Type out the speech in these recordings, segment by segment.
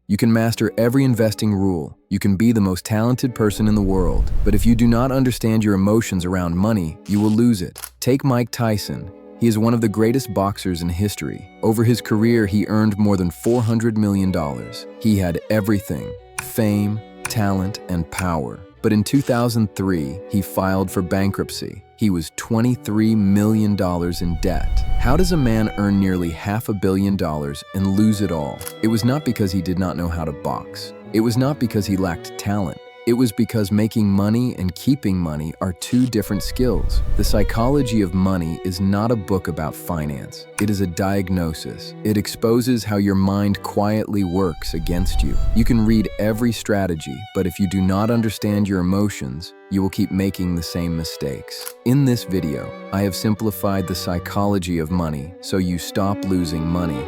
You can master every investing rule. You can be the most talented person in the world. But if you do not understand your emotions around money, you will lose it. Take Mike Tyson. He is one of the greatest boxers in history. Over his career, he earned more than $400 million. He had everything: fame, talent, and power. But in 2003, he filed for bankruptcy. He was $23 million in debt. How does a man earn nearly $500 million and lose it all? It was not because he did not know how to box. It was not because he lacked talent. It was because making money and keeping money are two different skills. The Psychology of Money is not a book about finance. It is a diagnosis. It exposes how your mind quietly works against you. You can read every strategy, but if you do not understand your emotions, you will keep making the same mistakes. In this video, I have simplified the psychology of money so you stop losing money.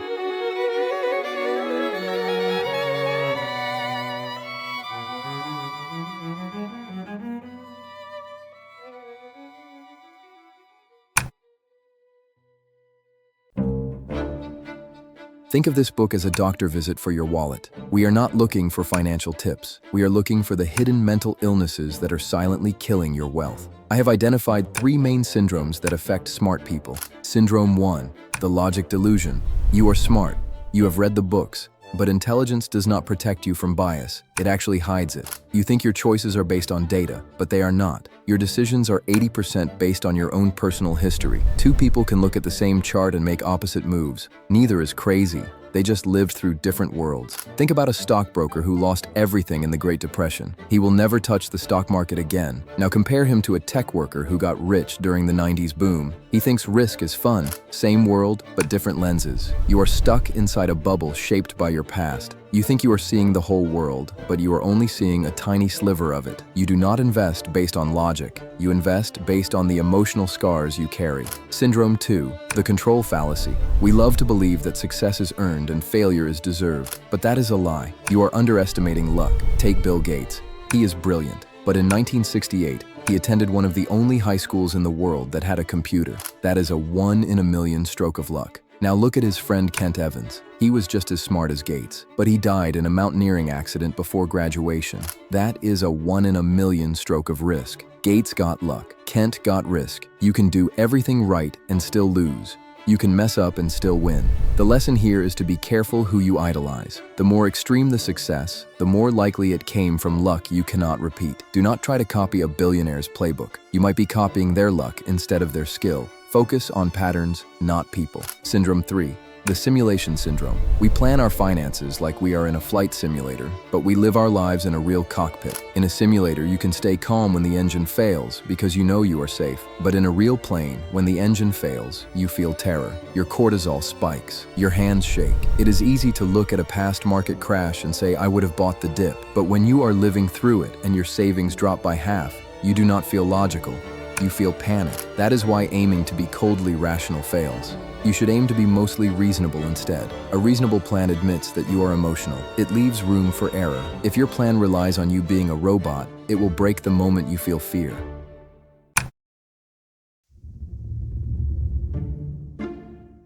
Think of this book as a doctor visit for your wallet. We are not looking for financial tips. We are looking for the hidden mental illnesses that are silently killing your wealth. I have identified 3 main syndromes that affect smart people. Syndrome 1, the logic delusion. You are smart. You have read the books. But intelligence does not protect you from bias. It actually hides it. You think your choices are based on data, but they are not. Your decisions are 80% based on your own personal history. 2 people can look at the same chart and make opposite moves. Neither is crazy. They just lived through different worlds. Think about a stockbroker who lost everything in the Great Depression. He will never touch the stock market again. Now compare him to a tech worker who got rich during the 90s boom. He thinks risk is fun. Same world, but different lenses. You are stuck inside a bubble shaped by your past. You think you are seeing the whole world, but you are only seeing a tiny sliver of it. You do not invest based on logic. You invest based on the emotional scars you carry. Syndrome 2, the control fallacy. We love to believe that success is earned and failure is deserved, but that is a lie. You are underestimating luck. Take Bill Gates. He is brilliant, but in 1968, he attended one of the only high schools in the world that had a computer. That is a 1 in a million stroke of luck. Now look at his friend Kent Evans. He was just as smart as Gates, but he died in a mountaineering accident before graduation. That is a 1 in a million stroke of risk. Gates got luck. Kent got risk. You can do everything right and still lose. You can mess up and still win. The lesson here is to be careful who you idolize. The more extreme the success, the more likely it came from luck you cannot repeat. Do not try to copy a billionaire's playbook. You might be copying their luck instead of their skill. Focus on patterns, not people. Syndrome 3, the simulation syndrome. We plan our finances like we are in a flight simulator, but we live our lives in a real cockpit. In a simulator, you can stay calm when the engine fails because you know you are safe. But in a real plane, when the engine fails, you feel terror. Your cortisol spikes. Your hands shake. It is easy to look at a past market crash and say, I would have bought the dip. But when you are living through it and your savings drop by half, you do not feel logical. You feel panic. That is why aiming to be coldly rational fails. You should aim to be mostly reasonable instead. A reasonable plan admits that you are emotional. It leaves room for error. If your plan relies on you being a robot, it will break the moment you feel fear.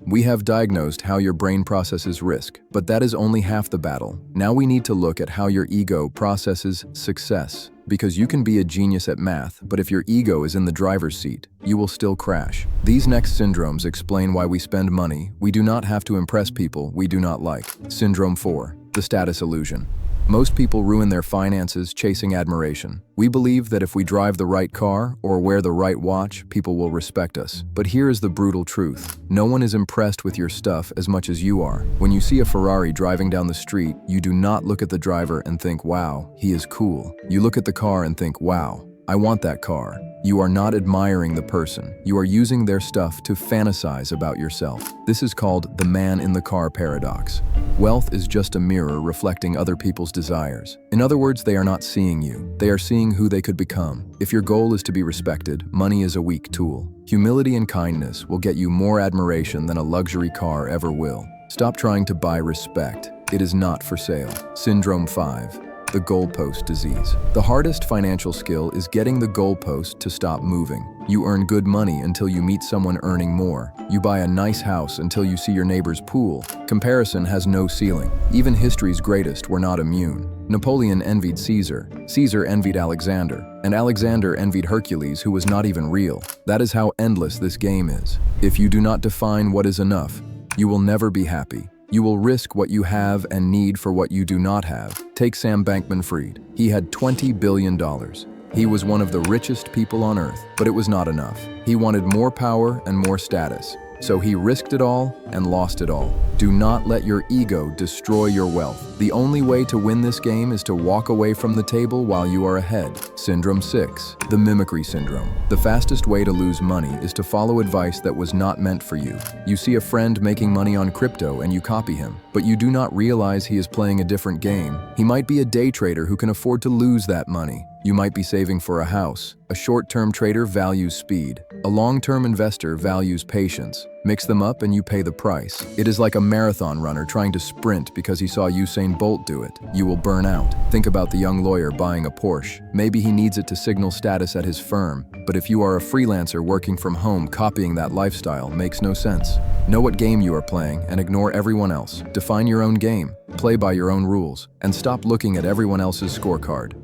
We have diagnosed how your brain processes risk, but that is only half the battle. Now we need to look at how your ego processes success. Because you can be a genius at math, but if your ego is in the driver's seat, you will still crash. These next syndromes explain why we spend money. We do not have to impress people we do not like. Syndrome 4, the status illusion. Most people ruin their finances chasing admiration. We believe that if we drive the right car or wear the right watch, people will respect us. But here is the brutal truth. No one is impressed with your stuff as much as you are. When you see a Ferrari driving down the street, you do not look at the driver and think, wow, he is cool. You look at the car and think, wow, I want that car. You are not admiring the person. You are using their stuff to fantasize about yourself. This is called the man in the car paradox. Wealth is just a mirror reflecting other people's desires. In other words, they are not seeing you. They are seeing who they could become. If your goal is to be respected, money is a weak tool. Humility and kindness will get you more admiration than a luxury car ever will. Stop trying to buy respect. It is not for sale. Syndrome 5. the goalpost disease. The hardest financial skill is getting the goalpost to stop moving. You earn good money until you meet someone earning more. You buy a nice house until you see your neighbor's pool. Comparison has no ceiling. Even history's greatest were not immune. Napoleon envied Caesar. Caesar envied Alexander. And Alexander envied Hercules, who was not even real. That is how endless this game is. If you do not define what is enough, you will never be happy. You will risk what you have and need for what you do not have. Take Sam Bankman-Fried. He had $20 billion. He was one of the richest people on earth, but it was not enough. He wanted more power and more status. So he risked it all and lost it all. Do not let your ego destroy your wealth. The only way to win this game is to walk away from the table while you are ahead. Syndrome 6, the mimicry syndrome. The fastest way to lose money is to follow advice that was not meant for you. You see a friend making money on crypto and you copy him, but you do not realize he is playing a different game. He might be a day trader who can afford to lose that money. You might be saving for a house. A short-term trader values speed. A long-term investor values patience. Mix them up and you pay the price. It is like a marathon runner trying to sprint because he saw Usain Bolt do it. You will burn out. Think about the young lawyer buying a Porsche. Maybe he needs it to signal status at his firm, but if you are a freelancer working from home, copying that lifestyle makes no sense. Know what game you are playing and ignore everyone else. Define your own game, play by your own rules, and stop looking at everyone else's scorecard.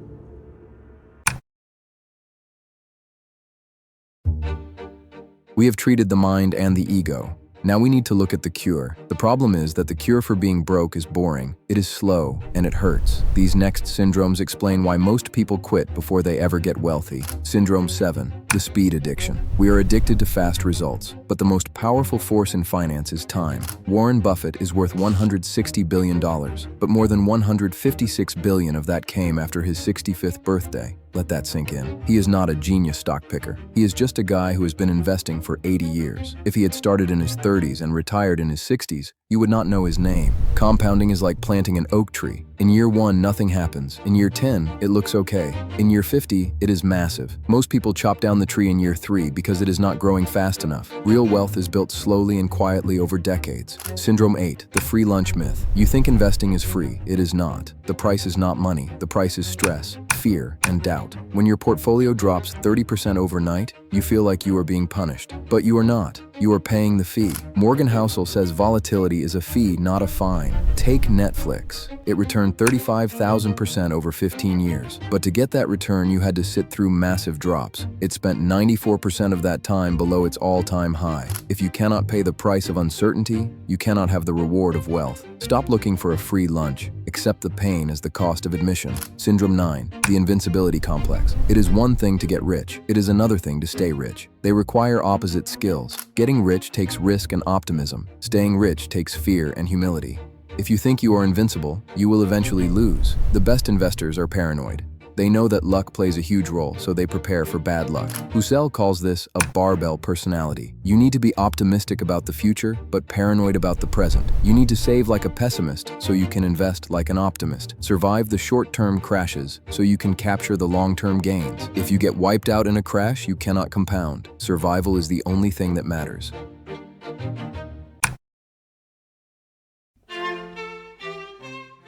We have treated the mind and the ego. Now we need to look at the cure. The problem is that the cure for being broke is boring. It is slow and it hurts. These next syndromes explain why most people quit before they ever get wealthy. Syndrome 7, the speed addiction. We are addicted to fast results, but the most powerful force in finance is time. Warren Buffett is worth $160 billion, but more than $156 billion of that came after his 65th birthday. Let that sink in. He is not a genius stock picker. He is just a guy who has been investing for 80 years. If he had started in his 30s and retired in his 60s, you would not know his name. Compounding is like planting an oak tree. In year 1, nothing happens. In year 10, it looks okay. In year 50, it is massive. Most people chop down the tree in year 3 because it is not growing fast enough. Real wealth is built slowly and quietly over decades. Syndrome 8, the free lunch myth. You think investing is free. It is not. The price is not money. The price is stress, fear, and doubt. When your portfolio drops 30% overnight, you feel like you are being punished. But you are not. You are paying the fee. Morgan Housel says volatility is a fee, not a fine. Take Netflix. It returned 35,000% over 15 years. But to get that return, you had to sit through massive drops. It spent 94% of that time below its all-time high. If you cannot pay the price of uncertainty, you cannot have the reward of wealth. Stop looking for a free lunch. Accept the pain as the cost of admission. Syndrome 9, the invincibility complex. It is one thing to get rich. It is another thing to stay rich. They require opposite skills. Getting rich takes risk and optimism. Staying rich takes fear and humility. If you think you are invincible, you will eventually lose. The best investors are paranoid. They know that luck plays a huge role, so they prepare for bad luck. Housel calls this a barbell personality. You need to be optimistic about the future, but paranoid about the present. You need to save like a pessimist, so you can invest like an optimist. Survive the short-term crashes, so you can capture the long-term gains. If you get wiped out in a crash, you cannot compound. Survival is the only thing that matters.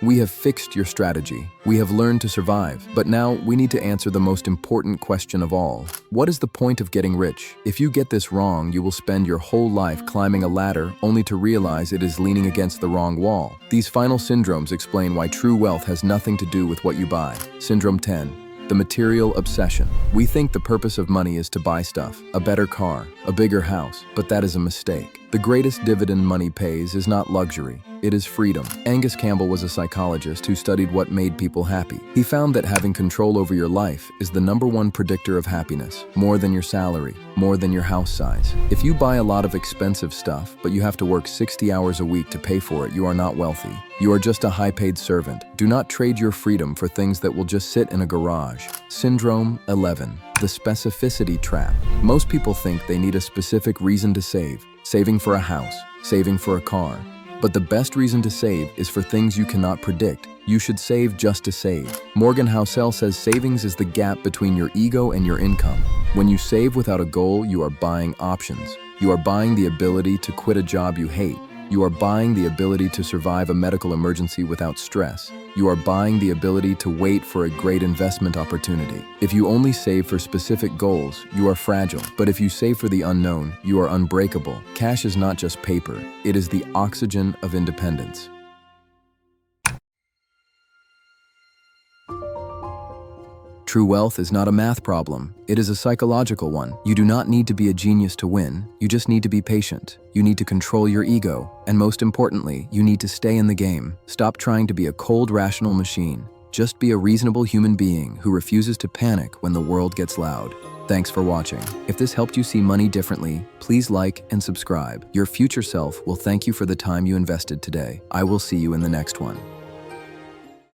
We have fixed your strategy. We have learned to survive. But now we need to answer the most important question of all. What is the point of getting rich? If you get this wrong, you will spend your whole life climbing a ladder only to realize it is leaning against the wrong wall. These final syndromes explain why true wealth has nothing to do with what you buy. Syndrome 10. The material obsession. We think the purpose of money is to buy stuff, a better car, a bigger house, but that is a mistake. The greatest dividend money pays is not luxury, it is freedom. Angus Campbell was a psychologist who studied what made people happy. He found that having control over your life is the #1 predictor of happiness, more than your salary, more than your house size. If you buy a lot of expensive stuff, but you have to work 60 hours a week to pay for it, you are not wealthy. You are just a high-paid servant. Do not trade your freedom for things that will just sit in a garage. Syndrome 11. The specificity trap. Most people think they need a specific reason to save. Saving for a house, saving for a car. But the best reason to save is for things you cannot predict. You should save just to save. Morgan Housel says savings is the gap between your ego and your income. When you save without a goal, you are buying options. You are buying the ability to quit a job you hate. You are buying the ability to survive a medical emergency without stress. You are buying the ability to wait for a great investment opportunity. If you only save for specific goals, you are fragile. But if you save for the unknown, you are unbreakable. Cash is not just paper, it is the oxygen of independence. True wealth is not a math problem, it is a psychological one. You do not need to be a genius to win, you just need to be patient. You need to control your ego, and most importantly, you need to stay in the game. Stop trying to be a cold, rational machine. Just be a reasonable human being who refuses to panic when the world gets loud. Thanks for watching. If this helped you see money differently, please like and subscribe. Your future self will thank you for the time you invested today. I will see you in the next one.